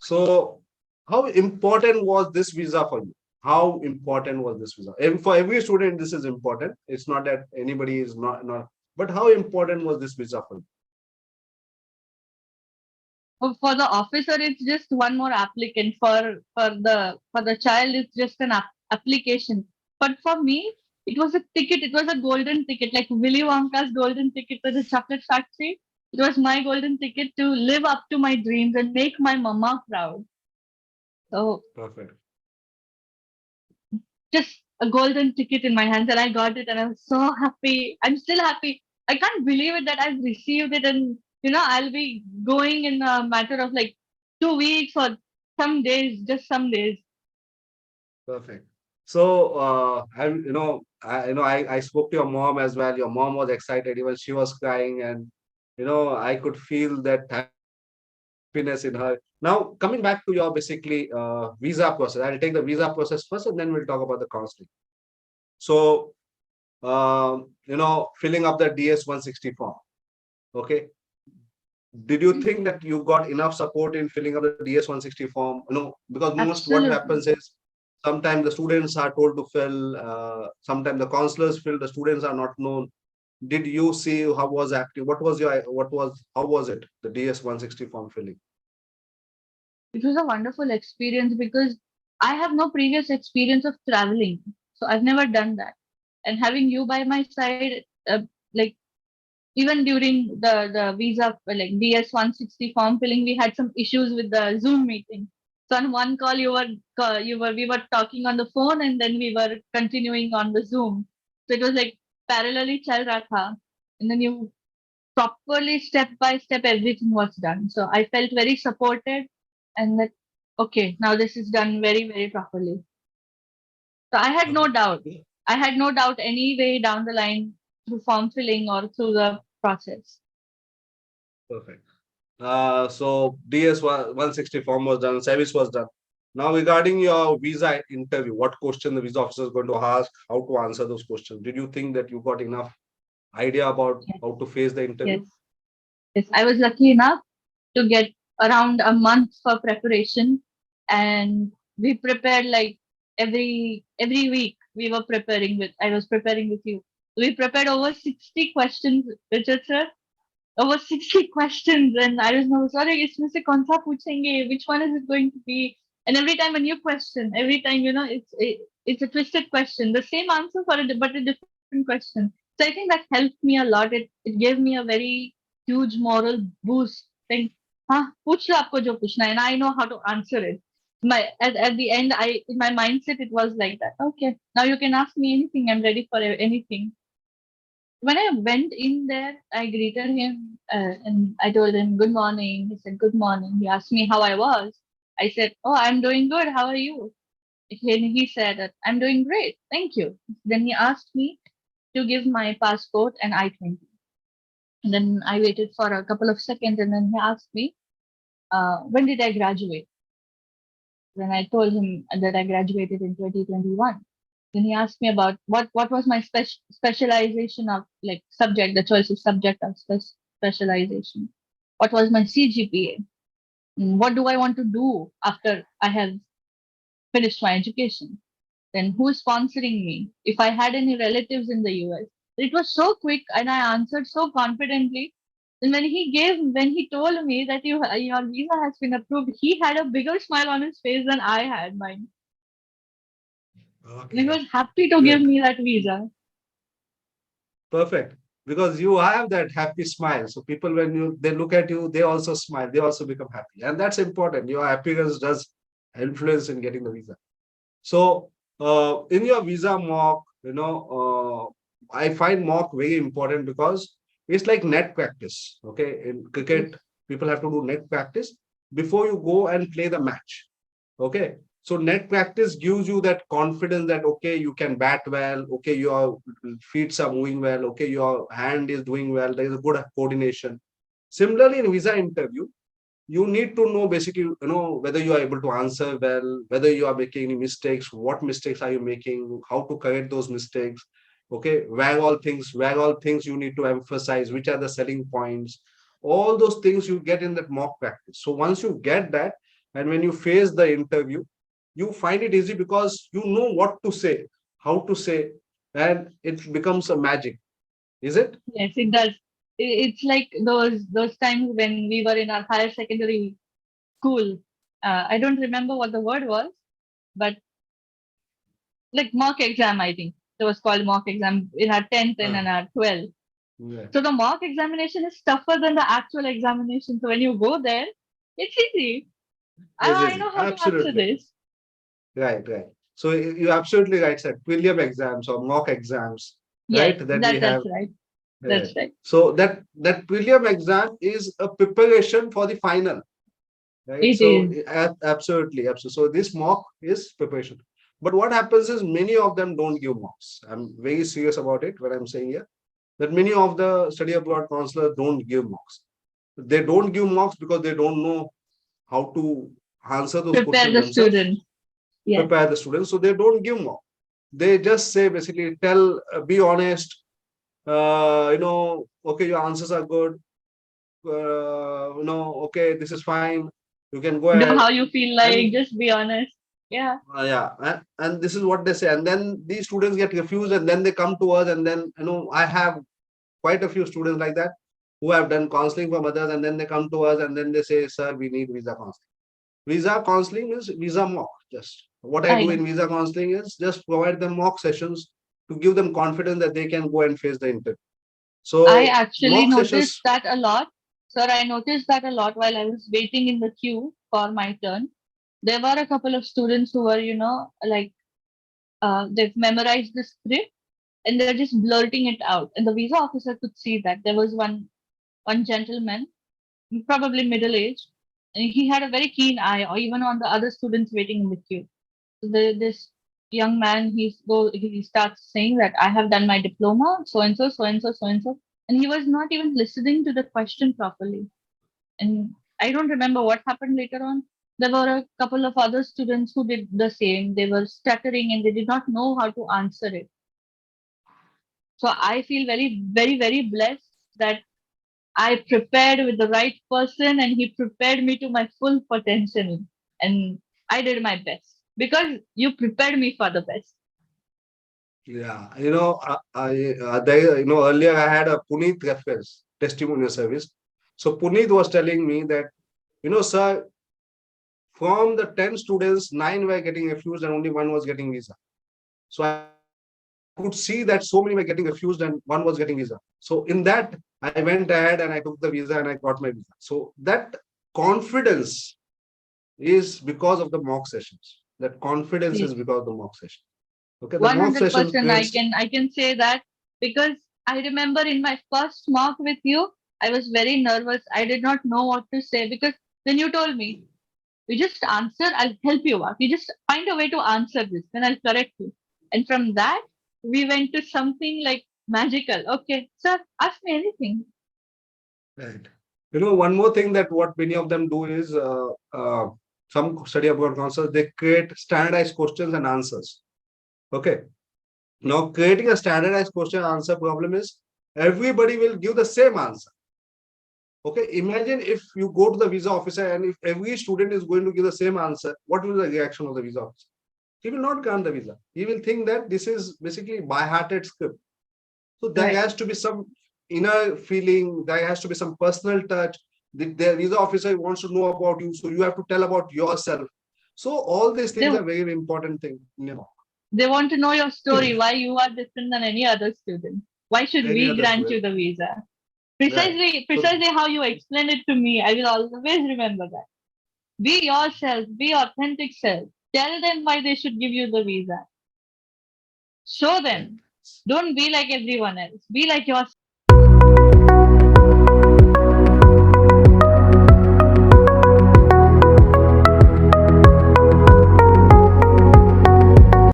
So how important was this visa for you? How important was this visa? And for every student, this is important. It's not that anybody is not, but how important was this visa for you? For the officer, it's just one more applicant. For the child, it's just an application. But for me, it was a ticket. It was a golden ticket, like Willy Wonka's golden ticket to the chocolate factory. It was my golden ticket to live up to my dreams and make my mama proud. So Perfect. just a golden ticket in my hands, and I got it, and I was so happy. I'm still happy. I can't believe it that I've received it, and I'll be going in a matter of like 2 weeks or some days, just some days. Perfect. So, I spoke to your mom as well. Your mom was excited, even she was crying, and I could feel that happiness in her. Now, coming back to your basically visa process, I'll take the visa process first, and then we'll talk about the counseling. So, filling up the DS-160 form. Okay. Did you think that you got enough support in filling up the DS-160 form? Because most what Absolutely. happens is sometimes the students are told to fill, sometimes the counselors fill, the students are not known. Did you see how was active? How was it, the DS-160 form filling? It was a wonderful experience because I have no previous experience of traveling, so I've never done that. And having you by my side, like even during the visa like DS 160 form filling, we had some issues with the Zoom meeting. So on one call, we were talking on the phone, and then we were continuing on the Zoom. So it was like parallelly chal raha tha, and then you properly step by step everything was done. So I felt very supported, and that okay, now this is done very properly. So I had no Okay. doubt. I had no doubt any way down the line through form filling or through the process. Perfect. So DS-160 form was done, service was done. Now, regarding your visa interview, what question the visa officer is going to ask, how to answer those questions? Did you think that you got enough idea about Yes, how to face the yes, interview? yes. I was lucky enough to get around a month for preparation, and we prepared like every week. We were preparing with. I was preparing with you. We prepared over 60 questions, Richard sir. Over 60 questions, and I don't know, sorry, इसमें से कौन सा पूछेंगे, which one is it going to be? And every time a new question, every time, it's a twisted question, the same answer for it, but a different question. So I think that helped me a lot. It gave me a very huge moral boost. Think, हाँ, पूछ लो आपको जो पूछना है, and I know how to answer it. At the end, in my mindset, it was like that. Okay, now you can ask me anything. I'm ready for anything. When I went in there, I greeted him and I told him good morning. He said good morning. He asked me how I was. I said, "Oh, I'm doing good. How are you?" He said that I'm doing great. Thank you. Then he asked me to give my passport and I-20. And then I waited for a couple of seconds, and then he asked me, when did I graduate? Then I told him that I graduated in 2021. Then he asked me about what was my specialization of like subject, the choice of subject of specialization. What was my CGPA? What do I want to do after I have finished my education? Then who is sponsoring me? If I had any relatives in the US. It was so quick, and I answered so confidently. And when he told me that your visa has been approved, he had a bigger smile on his face than I had mine. And he Okay, was happy to give great. me that visa. Perfect. Because you have that happy smile. So people, when they look at you, they also smile, they also become happy. And that's important. Your happiness does influence in getting the visa. So in your visa mock, I find mock very important because it's like net practice. Okay. In Yes. cricket, people have to do net practice before you go and play the match. Okay. So net practice gives you that confidence that okay, you can bat well, okay, your feet are moving well, okay, your hand is doing well, there is a good coordination. Similarly, in visa interview, you need to know basically, whether you are able to answer well, whether you are making any mistakes, what mistakes are you making, how to correct those mistakes. Okay, where all things you need to emphasize, which are the selling points, all those things you get in that mock practice. So once you get that, and when you face the interview, you find it easy because you know what to say, how to say, and it becomes a magic. Is it? Yes, it does. It's like those times when we were in our higher secondary school. I don't remember what the word was, but like mock exam, I think it was called mock exam in our 10th and Uh, in our 12th. yeah. So the mock examination is tougher than the actual examination. So when you go there, it's easy. It's I easy. know how to answer Absolutely. this. Right, right. So you're absolutely right, sir. Prelim exams or mock exams, right? Yes, That we have. that's right. Right. That's right. So that prelim exam is a preparation for the final, right? It So is absolutely, absolutely. So this mock is preparation. But what happens is many of them don't give mocks. I'm very serious about it. What I'm saying here, that many of the study abroad counselors don't give mocks. They don't give mocks because they don't know how to answer those prepare questions the themselves, student. Yes. prepare the students. So they don't give mock. They just say basically tell, be honest. Okay, your answers are good. Okay, this is fine. You can go Do ahead. how you feel like. And Just be honest. Yeah. yeah, and this is what they say. And then these students get refused, and then they come to us, and then I have quite a few students like that who have done counseling for others, and then they come to us, and then they say, "Sir, we need visa counseling." Visa counseling is visa mock. Just what I I do know. in visa counseling is just provide them mock sessions to give them confidence that they can go and face the interview. I So actually mock noticed sessions. that a lot. Sir, I noticed that a lot while I was waiting in the queue for my turn. There were a couple of students who were, like they've memorized the script and they're just blurting it out. And the visa officer could see that. There was one gentleman, probably middle aged, and he had a very keen eye, or even on the other students waiting in the queue. So this young man, he starts saying that I have done my diploma, so and so, so and so, so and so, and he was not even listening to the question properly. And I don't remember what happened later on. There were a couple of other students who did the same. They were stuttering and they did not know how to answer it. So I feel very, very, very blessed that I prepared with the right person and he prepared me to my full potential. And I did my best because you prepared me for the best. Yeah, earlier I had a Puneet reference testimonial service. So Puneet was telling me that, sir, from the 10 students, 9 were getting refused and only one was getting visa. So I could see that so many were getting refused and one was getting visa. So in that, I went ahead and I took the visa and I got my visa. So that confidence is because of the mock sessions. That confidence is Yes. because of the mock session. Okay, the mock sessions 100% builds. I can say that because I remember in my first mock with you, I was very nervous. I did not know what to say because then you told me, you just answer, I'll help you out. You just find a way to answer this, then I'll correct you. And from that, we went to something like magical. Okay, sir, ask me anything. Right. One more thing that what many of them do is some study abroad counselors, they create standardized questions and answers. Okay. Now, creating a standardized question answer problem is everybody will give the same answer. Okay. Imagine if you go to the visa officer and if every student is going to give the same answer, what will be the reaction of the visa officer? He will not grant the visa. He will think that this is basically by-hearted script. So there Right. has to be some inner feeling, there has to be some personal touch. The visa officer wants to know about you, so you have to tell about yourself. So all these They things are very important thing. they want to know your story, why you are different than any other student. Why should Any we other grant student. you the visa? Right. So Precisely how you explained it to me, I will always remember that. Be yourself, be authentic self. Tell them why they should give you the visa. Show right. them. Don't be like everyone else. Be like yourself.